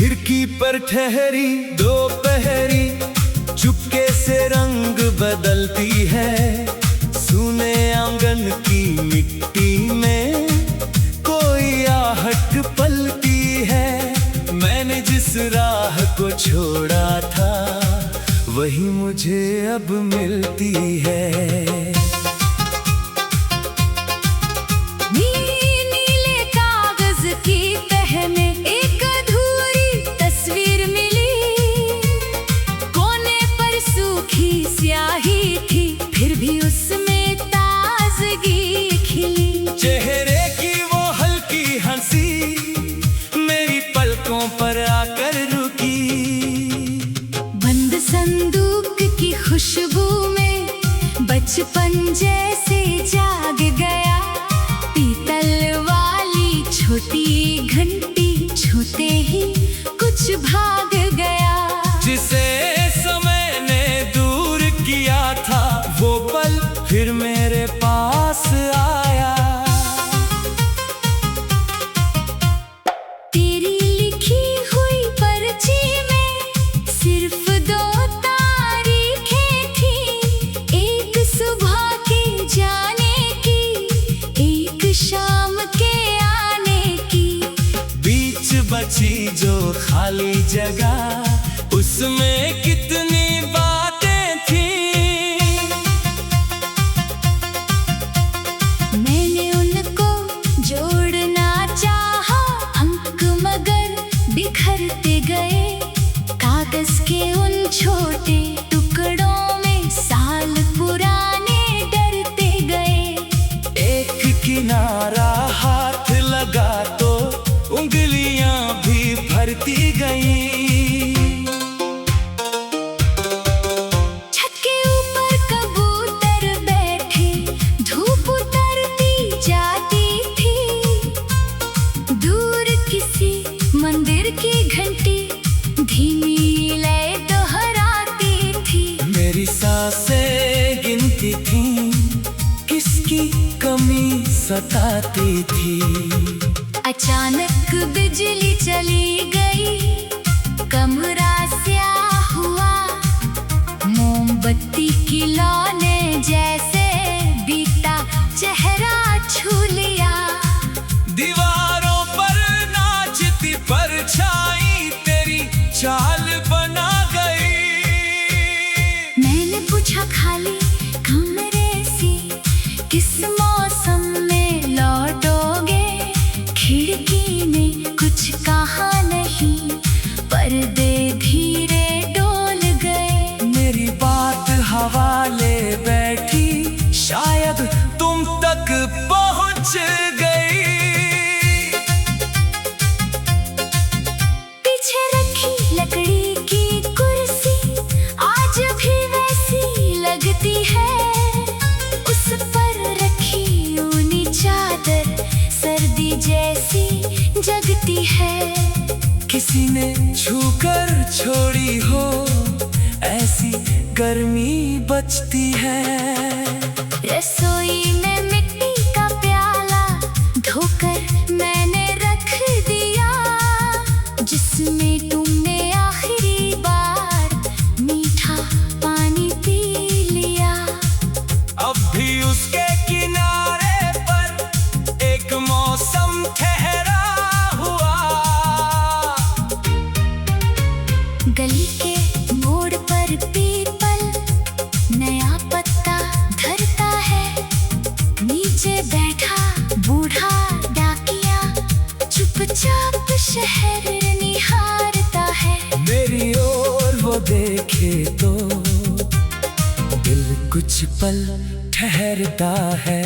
खिड़की पर ठहरी दोपहरी, चुपके से रंग बदलती है। सुने आंगन की मिट्टी में कोई आहट पलती है। मैंने जिस राह को छोड़ा था वही मुझे अब मिलती है। नीले कागज की तह में एक अधूरी तस्वीर मिली। कोने पर सूखी स्याही थी, फिर भी उसमें ताजगी खिली। चेहरे की वो हल्की हंसी मेरी पलकों पर आकर रुकी। बंद संदूक की खुशबू में बचपन जैसे जाग गया। पीतल वाली छोटी घंटी छूते ही कुछ भाग गया। जिसे समय ने दूर किया था वो पल फिर मेरे पास आया। तेरी लिखी हुई पर्ची में सिर्फ 2 तारीखें थी। एक सुबह के जाने की, एक शाम के आने की। बीच बची जो खाली जगह उसमें कितनी बातें थी। मैंने उनको जोड़ना चाहा, अंक मगर बिखरते गए। कागज के उन छोटे टुकड़ों में साल पुराने डरते गए। एक किनारा हाथ लगा तो उंगलियां भी भरती गईं। छत के ऊपर कबूतर बैठे, धूप उतरती जाती थी। दूर किसी मंदिर की घंटी धीमी लय दोहराती थी। मेरी सांसें गिनती थीं, किसकी कमी सताती थी। अचानक बिजली चली गई, कमरा स्याह हुआ। मोमबत्ती की लौ ने जैसे बीता चेहरा छू लिया। दीवारों पर नाचती परछाई तेरी चाल बना गई। मैंने पूछा खाली कमरे से, किस मौसम में लौटोगे? खिड़की ने कुछ कहा नहीं, पर्दे धीरे डोल गए। मेरी बात हवा ले बैठी, शायद तुम तक पहुंच गई। पीछे रखी लकड़ी की कुर्सी आज भी वैसी लगती है। उस पर रखी ऊनी चादर सर्दी जैसी जगती है। किसी ने छूकर छोड़ी हो ऐसी गर्मी बचती है। रसोई में मिट्टी का प्याला धोकर मैंने रख दिया, जिसमें तुमने आखिरी बार मीठा पानी पी लिया। अब भी उसके किनारे पर एक मौसम ठहरा हुआ। गली के मोड़ पर पीपल नया पत्ता धरता है। नीचे बैठा बूढ़ा डाकिया चुपचाप शहर निहारता है। मेरी ओर वो देखे तो दिल कुछ पल ठहरता है।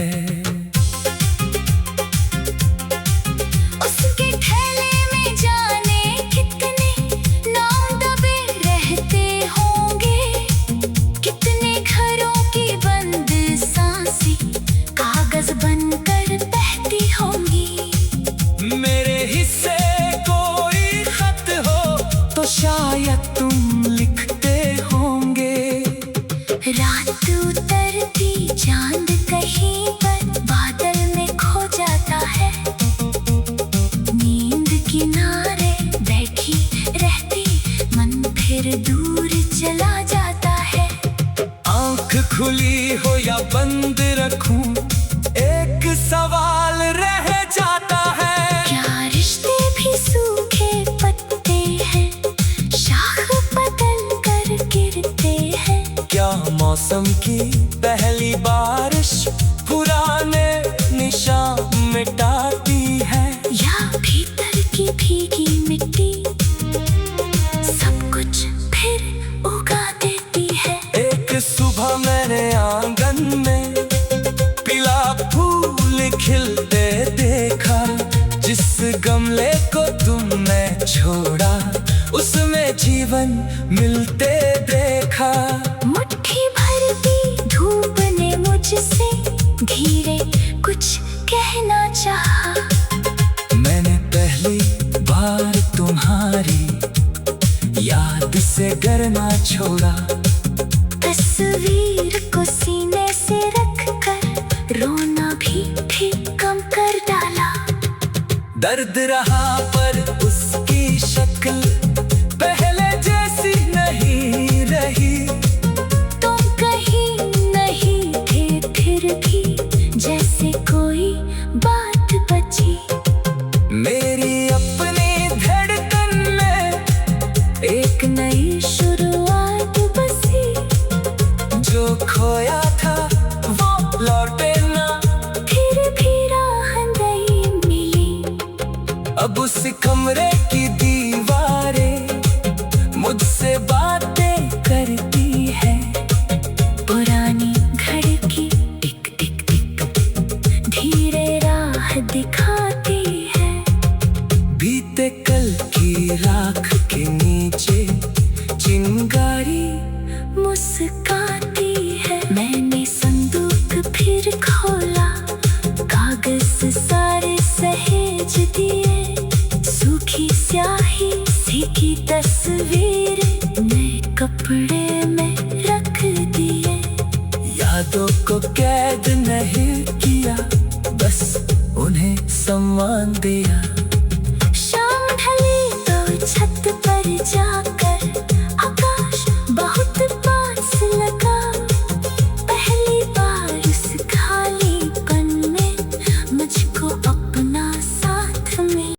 उसके थैले में जाने कितने नाम दबे रहते होंगे। कितने घरों की बंद सांसें कागज बनकर बहती होंगी। मेरे हिस्से कोई खत हो तो शायद तुम लिखते होंगे। रात उतरती चांद कहीं पर बादल में खो जाता है। नींद किनारे बैठी खुली हो या बंद रखूं, एक सवाल रह जाता है। क्या रिश्ते भी सूखे पत्ते हैं, शाख बदल कर गिरते हैं? क्या मौसम की पहली बारिश पुराने निशान मिटाती है? या भीतर की भीगी मिट्टी सब कुछ फिर उगा देती है? एक सुबह मैंने आंगन में पीला फूल खिलते देखा, जिस गमले को तुमने छोड़ा उसमें जीवन मिलते देखा। मुट्ठी भर दी धूप ने मुझसे धीरे कुछ कहना चाहा। मैंने पहली बार तुम्हारी याद से डरना छोड़ा। तस्वीर को सीने से रख कर रोना भी फिर कम कर डाला। दर्द रहा पर उसकी शक्ल पहले जैसी नहीं रही। तुम कहीं नहीं थे फिर भी जैसे कोई बात बची। मेरी अपनी धड़कन में एक नई शुरुआत बसी। जो खोया था वो लौटे ना, फिर भी राह नहीं मिली। अब उस कमरे की दीवारें मुझसे बातें करती है। पुरानी घड़ी की टिक टिक टिक धीरे राह दिखाती है। बीते कल की राख के नीचे चिंगारी मुस्काती है। मैंने संदूक फिर खोला, कागज सारे सहेज दिए। सूखी स्याही सी की तस्वीर नए कपड़े में रख दिए। यादों को कैद नहीं किया, बस उन्हें सम्मान दिया।